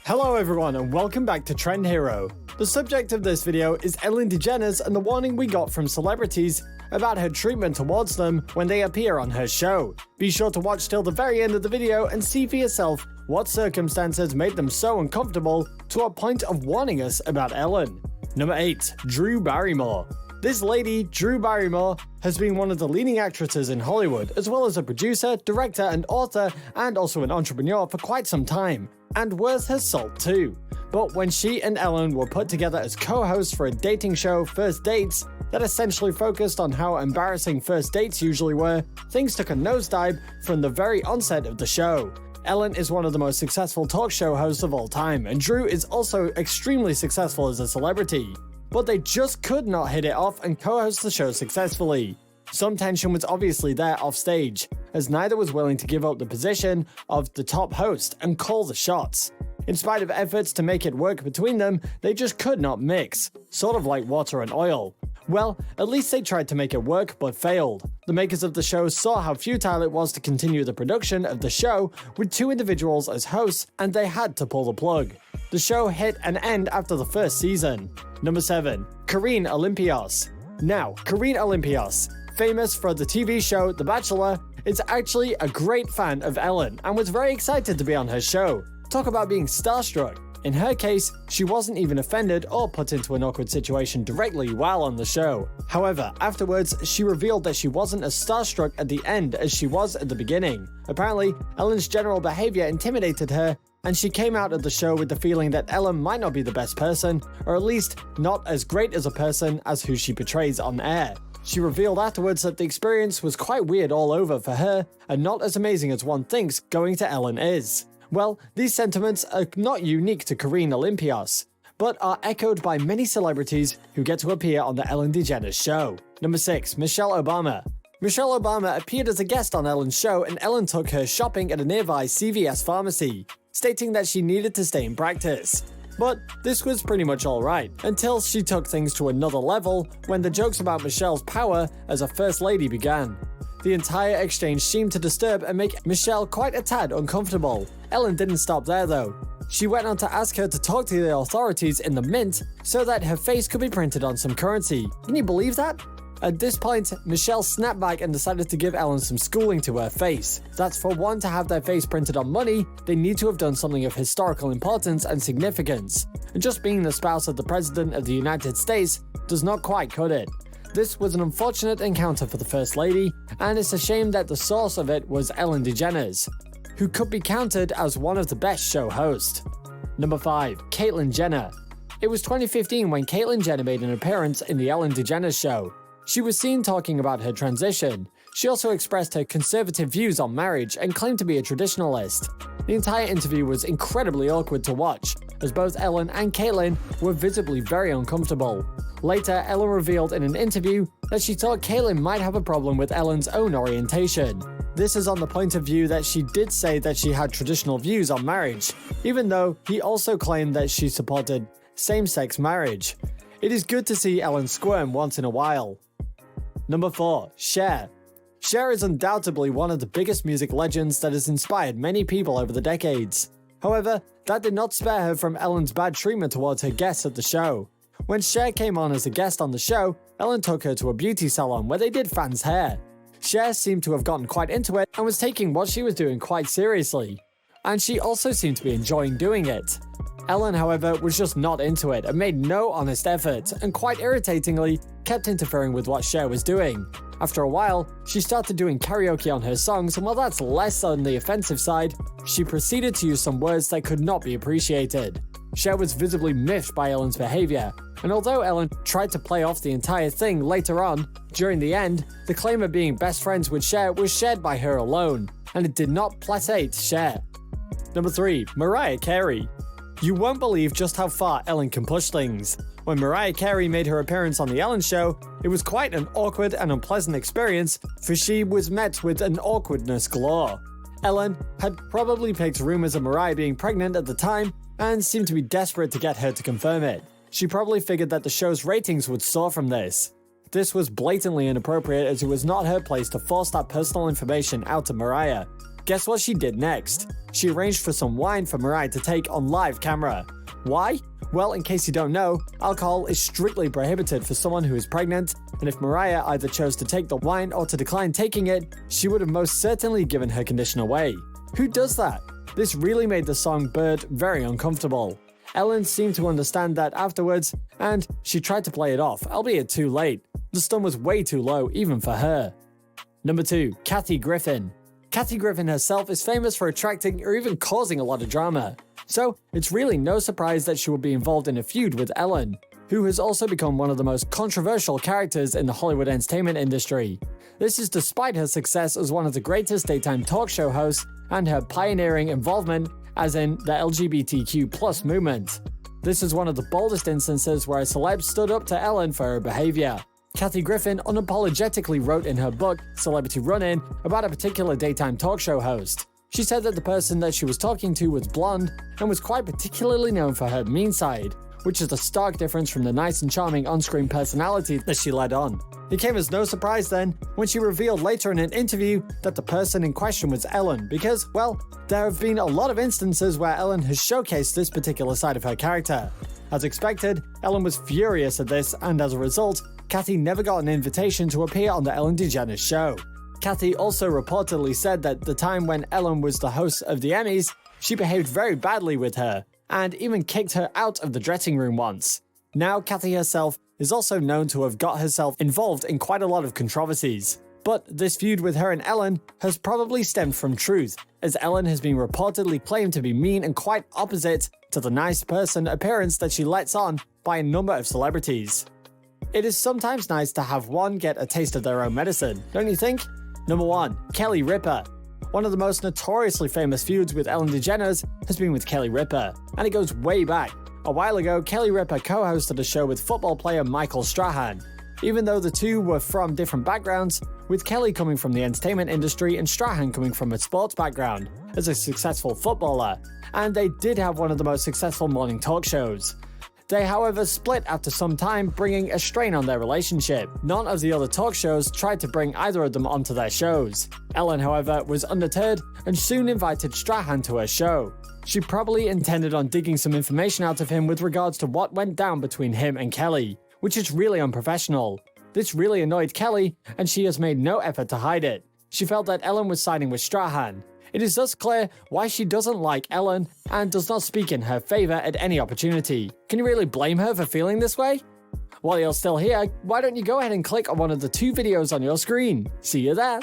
Hello everyone and welcome back to Trend Hero. The subject of this video is Ellen DeGeneres and the warning we got from celebrities about her treatment towards them when they appear on her show. Be sure to watch till the very end of the video and see for yourself what circumstances made them so uncomfortable to a point of warning us about Ellen. Number 8. Drew Barrymore. This lady, Drew Barrymore, has been one of the leading actresses in Hollywood, as well as a producer, director, and author, and also an entrepreneur for quite some time, and worth her salt too. But when she and Ellen were put together as co-hosts for a dating show, First Dates, that essentially focused on how embarrassing first dates usually were, things took a nosedive from the very onset of the show. Ellen is one of the most successful talk show hosts of all time, and Drew is also extremely successful as a celebrity. But they just could not hit it off and co-host the show successfully. Some tension was obviously there off stage, as neither was willing to give up the position of the top host and call the shots. In spite of efforts to make it work between them, they just could not mix, sort of like water and oil. Well, at least they tried to make it work but failed. The makers of the show saw how futile it was to continue the production of the show with two individuals as hosts, and they had to pull the plug. The show hit an end after the first season. Number 7. Corinne Olympias. Now, Corinne Olympias, famous for the TV show The Bachelor, is actually a great fan of Ellen and was very excited to be on her show. Talk about being starstruck. In her case, she wasn't even offended or put into an awkward situation directly while on the show. However, afterwards, she revealed that she wasn't as starstruck at the end as she was at the beginning. Apparently, Ellen's general behavior intimidated her, and she came out of the show with the feeling that Ellen might not be the best person, or at least not as great as a person as who she portrays on air. She revealed afterwards that the experience was quite weird all over for her, and not as amazing as one thinks going to Ellen is. Well, these sentiments are not unique to Corinne Olympias, but are echoed by many celebrities who get to appear on the Ellen DeGeneres show. Number 6. Michelle Obama. Michelle Obama appeared as a guest on Ellen's show, and Ellen took her shopping at a nearby CVS pharmacy, stating that she needed to stay in practice. But this was pretty much alright, until she took things to another level when the jokes about Michelle's power as a first lady began. The entire exchange seemed to disturb and make Michelle quite a tad uncomfortable. Ellen didn't stop there though. She went on to ask her to talk to the authorities in the mint so that her face could be printed on some currency. Can you believe that? At this point, Michelle snapped back and decided to give Ellen some schooling to her face. That's for one to have their face printed on money, they need to have done something of historical importance and significance. And just being the spouse of the President of the United States does not quite cut it. This was an unfortunate encounter for the First Lady, and it's a shame that the source of it was Ellen DeGeneres, who could be counted as one of the best show hosts. Number 5. Caitlyn Jenner. It was 2015 when Caitlyn Jenner made an appearance in the Ellen DeGeneres show. She was seen talking about her transition. She also expressed her conservative views on marriage and claimed to be a traditionalist. The entire interview was incredibly awkward to watch, as both Ellen and Caitlyn were visibly very uncomfortable. Later, Ellen revealed in an interview that she thought Caitlyn might have a problem with Ellen's own orientation. This is on the point of view that she did say that she had traditional views on marriage, even though he also claimed that she supported same-sex marriage. It is good to see Ellen squirm once in a while. Number 4. Cher. Cher is undoubtedly one of the biggest music legends that has inspired many people over the decades. However, that did not spare her from Ellen's bad treatment towards her guests at the show. When Cher came on as a guest on the show, Ellen took her to a beauty salon where they did fans' hair. Cher seemed to have gotten quite into it and was taking what she was doing quite seriously. And she also seemed to be enjoying doing it. Ellen, however, was just not into it and made no honest effort, and quite irritatingly, kept interfering with what Cher was doing. After a while, she started doing karaoke on her songs, and while that's less on the offensive side, she proceeded to use some words that could not be appreciated. Cher was visibly miffed by Ellen's behavior, and although Ellen tried to play off the entire thing later on, during the end, the claim of being best friends with Cher was shared by her alone, and it did not placate Cher. Number 3. Mariah Carey. You won't believe just how far Ellen can push things. When Mariah Carey made her appearance on The Ellen Show, it was quite an awkward and unpleasant experience, for she was met with an awkwardness galore. Ellen had probably picked rumors of Mariah being pregnant at the time, and seemed to be desperate to get her to confirm it. She probably figured that the show's ratings would soar from this. This was blatantly inappropriate, as it was not her place to force that personal information out to Mariah. Guess what she did next? She arranged for some wine for Mariah to take on live camera. Why? Well, in case you don't know, alcohol is strictly prohibited for someone who is pregnant, and if Mariah either chose to take the wine or to decline taking it, she would have most certainly given her condition away. Who does that? This really made the song Bird very uncomfortable. Ellen seemed to understand that afterwards, and she tried to play it off, albeit too late. The stun was way too low, even for her. Number 2. Kathy Griffin. Kathy Griffin herself is famous for attracting or even causing a lot of drama. So, it's really no surprise that she will be involved in a feud with Ellen, who has also become one of the most controversial characters in the Hollywood entertainment industry. This is despite her success as one of the greatest daytime talk show hosts and her pioneering involvement as in the LGBTQ+ movement. This is one of the boldest instances where a celeb stood up to Ellen for her behavior. Kathy Griffin unapologetically wrote in her book, Celebrity Run-In, about a particular daytime talk show host. She said that the person that she was talking to was blonde and was quite particularly known for her mean side, which is a stark difference from the nice and charming on-screen personality that she led on. It came as no surprise then when she revealed later in an interview that the person in question was Ellen because, well, there have been a lot of instances where Ellen has showcased this particular side of her character. As expected, Ellen was furious at this, and as a result, Kathy never got an invitation to appear on the Ellen DeGeneres show. Kathy also reportedly said that the time when Ellen was the host of the Emmys, she behaved very badly with her, and even kicked her out of the dressing room once. Now, Kathy herself is also known to have got herself involved in quite a lot of controversies. But this feud with her and Ellen has probably stemmed from truth, as Ellen has been reportedly claimed to be mean and quite opposite to the nice person appearance that she lets on by a number of celebrities. It is sometimes nice to have one get a taste of their own medicine, don't you think? Number 1. Kelly Ripa. One of the most notoriously famous feuds with Ellen DeGeneres has been with Kelly Ripa, and it goes way back. A while ago, Kelly Ripa co-hosted a show with football player Michael Strahan. Even though the two were from different backgrounds, with Kelly coming from the entertainment industry and Strahan coming from a sports background as a successful footballer, and they did have one of the most successful morning talk shows. They, however, split after some time, bringing a strain on their relationship. None of the other talk shows tried to bring either of them onto their shows. Ellen, however, was undeterred and soon invited Strahan to her show. She probably intended on digging some information out of him with regards to what went down between him and Kelly, which is really unprofessional. This really annoyed Kelly, and she has made no effort to hide it. She felt that Ellen was siding with Strahan. It is thus clear why she doesn't like Ellen and does not speak in her favor at any opportunity. Can you really blame her for feeling this way? While you're still here, why don't you go ahead and click on one of the 2 videos on your screen? See you there!